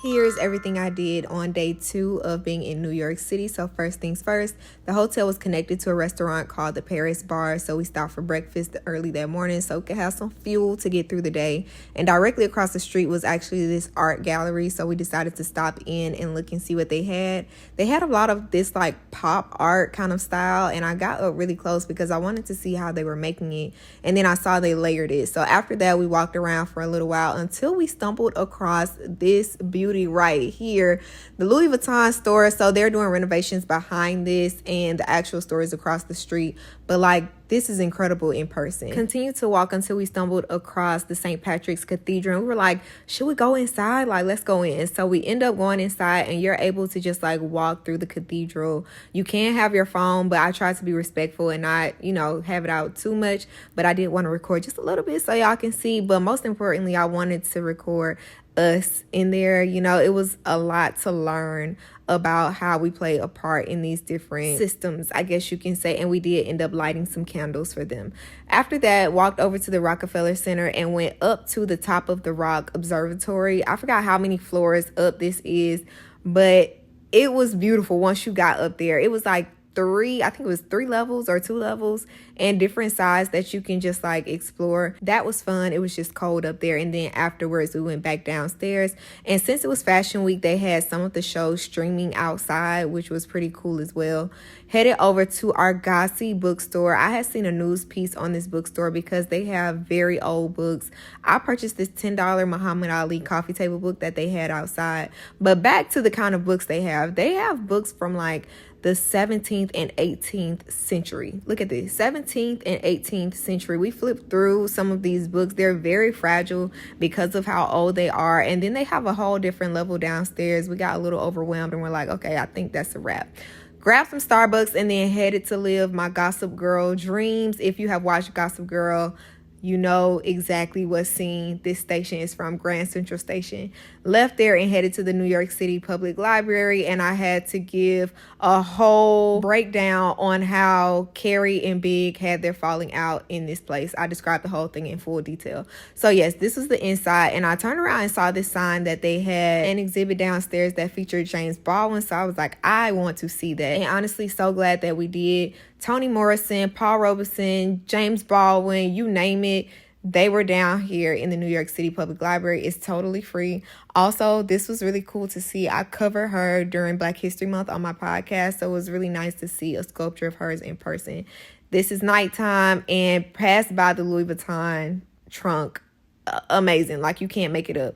Here's everything I did on day 2 of being in New York City. So first things first, the hotel was connected to a restaurant called the Paris Bar. So we stopped for breakfast early that morning so we could have some fuel to get through the day. And directly across the street was actually this art gallery. So we decided to stop in and look and see what they had. They had a lot of this like pop art kind of style. And I got up really close because I wanted to see how they were making it. And then I saw they layered it. So after that, we walked around for a little while until we stumbled across this beauty right here, the Louis Vuitton store. So they're doing renovations behind this and the actual store is across the street, but like this is incredible in person. Continued to walk until we stumbled across the St. Patrick's Cathedral. We were like, should we go inside? Like, let's go in. So we end up going inside and you're able to just like walk through the cathedral. You can have your phone, but I tried to be respectful and not, have it out too much, but I did want to record just a little bit so y'all can see. But most importantly, I wanted to record us in there. It was a lot to learn about how we play a part in these different systems, I guess you can say, and we did end up lighting some candles for them. After that, walked over to the Rockefeller Center and went up to the top of the Rock Observatory. I forgot how many floors up this is, but it was beautiful once you got up there. It was like three levels or 2 levels and different sides that you can just like explore. That was fun. It was just cold up there. And then afterwards we went back downstairs, and since it was Fashion Week, they had some of the shows streaming outside, which was pretty cool as well. Headed over to Argosy bookstore. I had seen a news piece on this bookstore because they have very old books. I purchased this $10 Muhammad Ali coffee table book that they had outside. But back to the kind of books they have books from like the 17th and 18th century. Look at this, 17th and 18th century. We flipped through some of these books. They're very fragile because of how old they are. And then they have a whole different level downstairs. We got a little overwhelmed and we're like, okay, I think that's a wrap. Grabbed some Starbucks and then headed to live my Gossip Girl dreams. If you have watched Gossip Girl, you know exactly what scene this station is from, Grand Central Station. Left there and headed to the New York City Public Library, and I had to give a whole breakdown on how Carrie and Big had their falling out in this place. I described the whole thing in full detail. So yes, this was the inside, and I turned around and saw this sign that they had an exhibit downstairs that featured James Baldwin. So I was like, I want to see that. And honestly, so glad that we did. Toni Morrison, Paul Robeson, James Baldwin, you name it, they were down here in the New York City Public Library. It's totally free. Also, this was really cool to see. I covered her during Black History Month on my podcast, so it was really nice to see a sculpture of hers in person. This is nighttime and passed by the Louis Vuitton trunk. Amazing. Like, you can't make it up.